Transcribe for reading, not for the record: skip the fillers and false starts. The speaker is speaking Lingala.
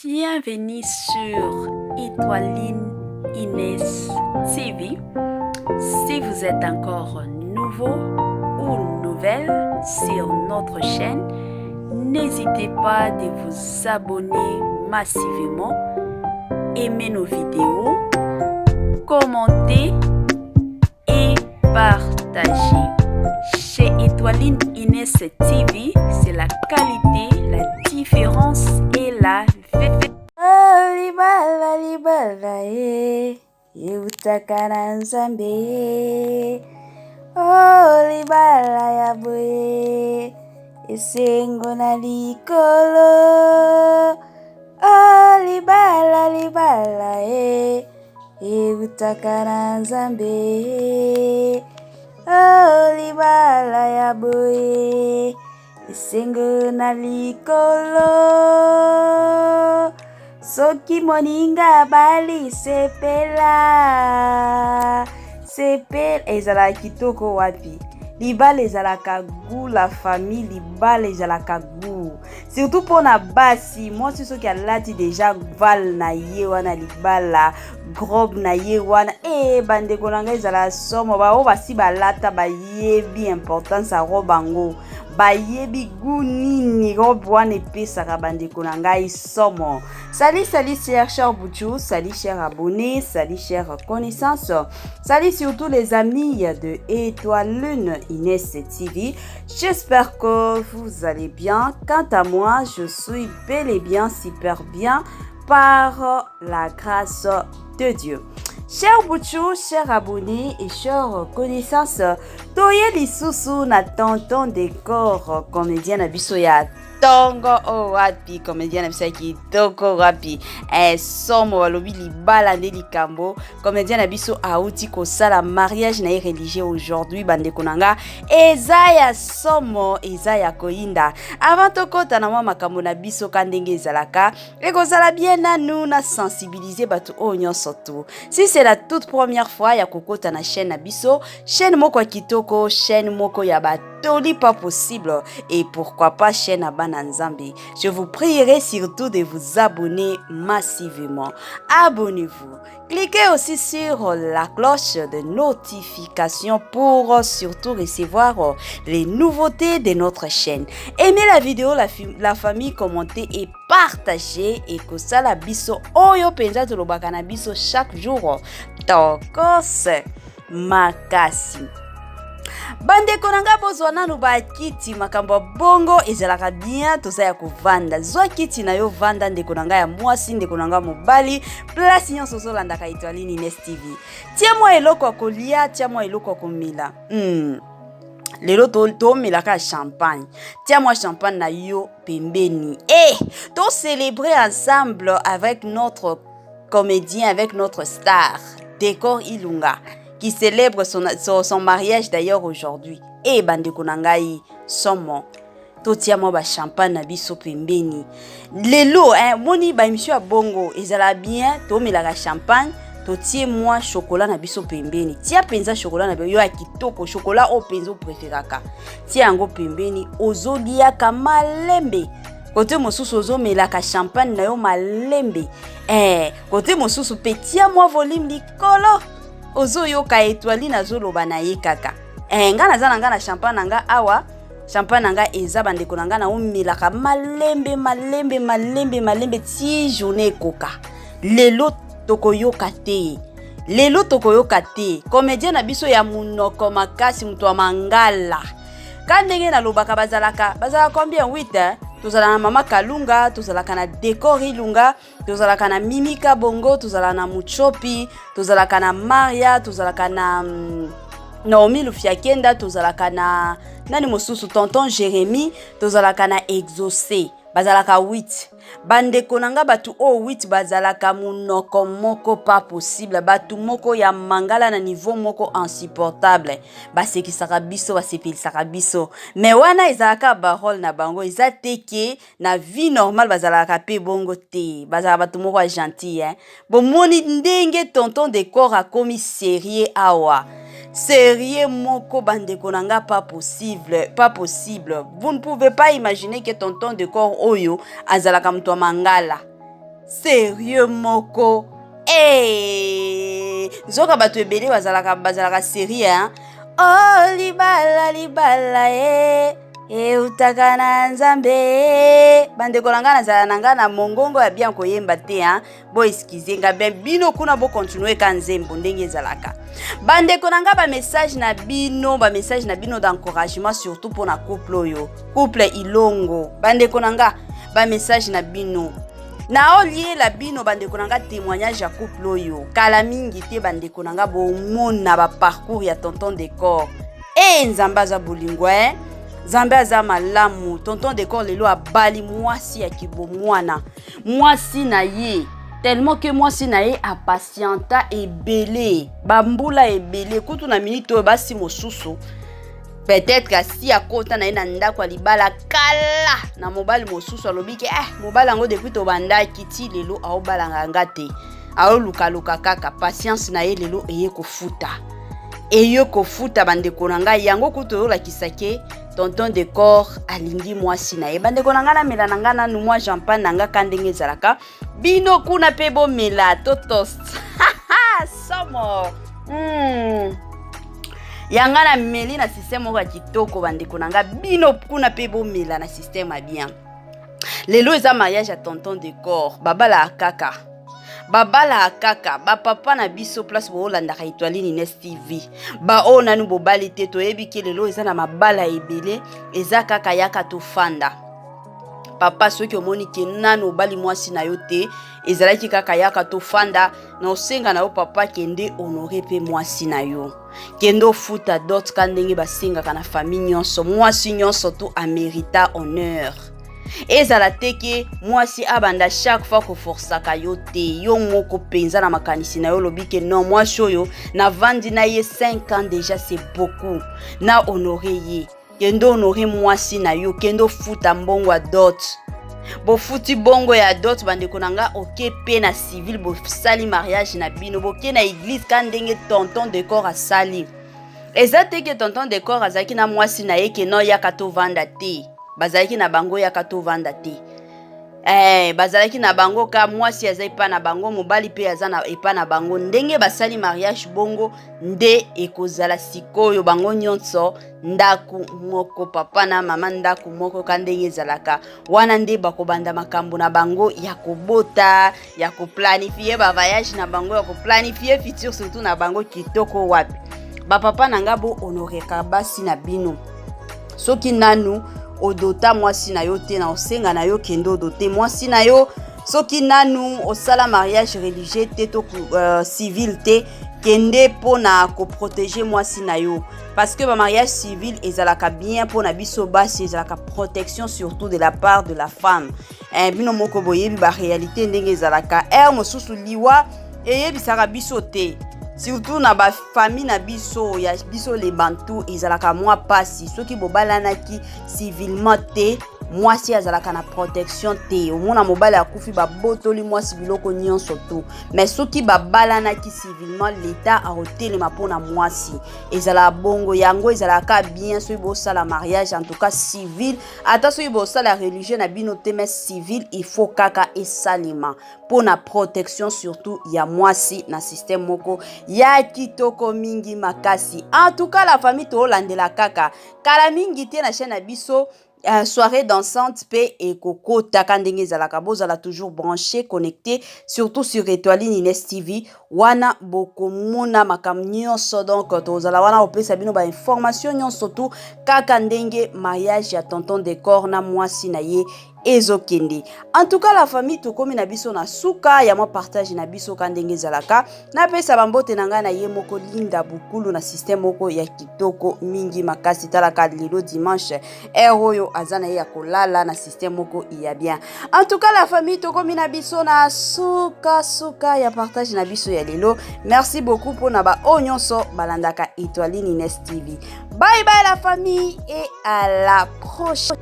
Bienvenue sur Étoiline Inès TV. Si vous êtes encore nouveau ou nouvelle sur notre chaîne, n'hésitez pas de vous abonner massivement, aimer nos vidéos, commenter et partager. Chez Étoiline Inès TV, c'est la qualité, la différence et la vérité. Oh, libala, libala, Utakana Nzambe. Oh, libala ya boye, esengo na likolo. Oh, libala, libala, Utakana Nzambe. Oh, libala ya boye, esengo na likolo. Soki moninga bali sepela ezala kitoko wapi. Libala ezalaka gu, la famille libala ezalaka gu. Surtout pour na basi, moi c'est soki alati déjà val na ye wana libala, grob na ye wana. Bandeko nanga ezala somo ba o basi balata ba yebi importance a robango. Bayebi gu nini robe wana epesaka bandeko na ngai somo. Salut cher Boutchou, salut cher abonnés, salut cher connaissances, salut surtout les amis de Étoiline Inès TV. J'espère que vous allez bien. Quant à moi, je suis bel et bien super bien par la grâce de Dieu. Chers Boutchou, chers abonnés et chers connaissances, toye lisusu na tonton décor comédien na biso ya tongo o wapi comédien na biso ya kitoko wapi somo balobi libala nde likambo comédien na biso auti kosala mariage na ye religieux aujourd'hui bandeko nanga eza ya somo eza ya koyinda avant tokota na mwa makambo na biso ka ndenge ezalaka ekozala bien nanu na sensibiliser bato oyo nyonso tu. Si c'est la toute première fois ya kokota na chaîne na biso, chaîne moko ya kitoko, chaîne moko ya batoli pas possible et pourquoi pas chaîne à Bananzambi. Je vous prierai surtout de vous abonner massivement. Abonnez-vous. Cliquez aussi sur la cloche de notification pour surtout recevoir les nouveautés de notre chaîne. Aimez la vidéo, la famille, commentez et partagez et que ça la biso oyo penza tolobaka na biso chaque jour. Tokos makasi. Bandeko nanga bozwa nanu ba kiti makambo bongo ezalaka bien toza ya kovanda. Zwa kiti na yo vanda ndeko nanga ya mwasi ndeko nanga mobali place nyonso zolandaka Étoiline Inès TV. Tia mwa eloko ya kolia, tia mwa eloko ya komela. Lelo to melaka champagne. Tia moi champagne na yo pembeni. To célébrer ensemble avec notre comédien, avec notre star Décor Ilunga qui célèbre son mariage d'ailleurs aujourd'hui. Bandeko nangai somo. To tia moi ba champagne na biso pembeni. Lelo moni ba émission ya bongo ezala bien to melaka champagne. Totie moi chocolat na biso pembeni. Tia penza chocolat na yo ya kitoko chocolat o penzo préféraka. Tia yango pembeni ozoliaka malembe. Kote mosusu ozomelaka champagne na yo malembe. Kote mosusu petia moi volume likolo. Ozoyoka Étoiline azoloba na ye kaka. Nga naza na champagne nanga awa. Champagne nanga eza bandeko nanga na omelaka malembe ti journée koka. Lelo tokoyoka te comédien na biso ya munoko makasi muto wa mangala kandenge na lobaka bazalaka combien 8 tozala na mama Kalunga tozalaka na Décor Ilunga tozalaka na Mimika Bongo tozala na Muchopi tozalaka na Maria tozalaka na Naomi Lufiakenda tozalaka na nani mosusu tonton Jérémy tozalaka na Exaucé bazalaka 8 bandeko nanga batu o 8 bazalaka munoko moko pas possible batu moko ya mangala na niveau moko insupportable basekisaka biso basepelisaka biso mais wana ezalaka barole na bango eza teke na vie normale bazalaka pe bongo te bazalaka batu moko gentil bomoni ndenge tonton Décor akomi sérieux awa sérieux moko bandeko nanga pas possible. Vous ne pouvez pas imaginer que tonton Décor oyo azalaka mtu mangala. sérieux moko. Zoka bato ebele bazalaka série hein. Oh libala utaka na nzambe. Bandeko na nga nazala na nga na mongongo ya bien koyemba te hein. Bo excuse nga ben bino kuna bo continuer ka nzembo ndenge ezalaka. Bandeko na nga ba message na bino d'encouragement surtout pour na couple oyo. Couple Ilongo. Bandeko na nga ba message na bino. Na olie la bino bandeko na nga témoignage ya couple oyo. Kala mingi te bandeko na nga bo mona ba parcours ya tonton Décor. Nzambe aza bolingo Nzambe aza malamu. Tonton Décor lelo abali mwasi ya kibomwana. Mwasi na ye. Tellement que mwasi na ye a patienta ebele. Bambula ebele. Kutu na minute oyo basi mosusu. Peut-être que si a kota na ina ndako libala kala na mobali mosusu alobi ke mobali ngo depuis to banda kiti lelo a obalanga ngate a luka kaka patience na ye lelo eye kofuta bandeko na nga yango kuto la kisake tonton Décor alingi mwasi na ye bandeko na nga na mela na nga na moi champagne na nga kandenge zalaka bino kuna pebo mela to toast somo yanga na meli na système moko kitoko bandeko na nga bino kuna pe bomela na système a bien. Lelo eza mariage ya tonton Décor babala akaka ba papa na biso place bo landa ka Étoile Ines TV ba o nanu bobali te to ebiki lelo eza na mabala ebele eza kaka yaka to fanda. Papa soki omoni ke nanu obali mwasi na yo te ezalaki kaka yaka to fanda na osenga na yo papa kende honorer pe mwasi na yo kendo futa dot kandenge basenga kana famille nyonso mwasi nyonso to amérita honneur ezala teke mwasi abanda chaque fois ko forsaka yo te yo moko penza na makanisi na yo lobike non mwasi oyo na vandi na ye 5 ans déjà c'est beaucoup na honorer ye kendo honorer mwasi na yo kendo futa mbongo a dot bo futi bongo ya dot bandeko nanga oke pe na civil bo sali mariage na bino bo ke na église kandenge tonton Décor a sali ezate ke tonton Décor azaki na mwasi na ye ke no yaka to vanda te bazalaki na bango yaka to vanda te bazalaki na bango ka mwasi azai pa na bango mobali pe aza na epa na bango ndenge basali mariage bongo nde ekozala sikoyo bango nyonso ndaku moko papa na mama ndaku moko kandenge ezalaka wana nde bakobanda makambo na bango ya kobota ya koplanifier ba voyage na bango ya koplanifier futur surtout na bango kitoko wapi ba papa na ngabo honoreka basi na bino soki nanu odota mwasi na yo te na osenga na yo kendo odote mwasi na yo soki nanu osala mariage religieux te to civil te kende pona ko protéger mwasi na yo parce que ba mariage civil ezalaka bien pona biso basi ezalaka protection surtout de la part de la femme bino moko boyebi ba réalité ndenge ezalaka mosusu liwa eyebisaka biso te surtout na ba famille na biso ya biso les bantu ezalaka mwa pasi soki bobalanaki civilement te mwasi azalaka na protection te omona mobali akufi babotoli mwasi biloko nyonso to mais soki babalanaki civilement l'état a hotelema pona mwasi ezala bongo yango ezalaka bien soki bosala mariage en tout cas civil ata soki bosala religieux na bino te mais civil il faut kaka esalema pona protection surtout ya mwasi na système moko ya kitoko mingi makasi en tout cas la famille to landela kaka kala mingi te na chaîne na biso soirée dansante pe et coco takandenge zalaka bozala toujours branché connecté surtout sur Étoile Ines TV wana boko mona makam nyonso donc tozala wana opesa bino ba information nyonso tout kaka ndenge mariage ya tonton Décor na mwasi na ye ezokende en tout cas la famille to komi na biso na suka ya mo partage na biso kandenge zalaka na pesa bambote na nga na ye moko linda bukulu na système moko ya kitoko mingi makasi talaka lelo dimanche oyo azana ya kolala na système moko ya bien en tout cas la famille to komi na biso na suka ya partage na biso ya lelo merci beaucoup pour na ba onyonso balandaka Étoile Ines TV bye bye la famille et à la prochaine.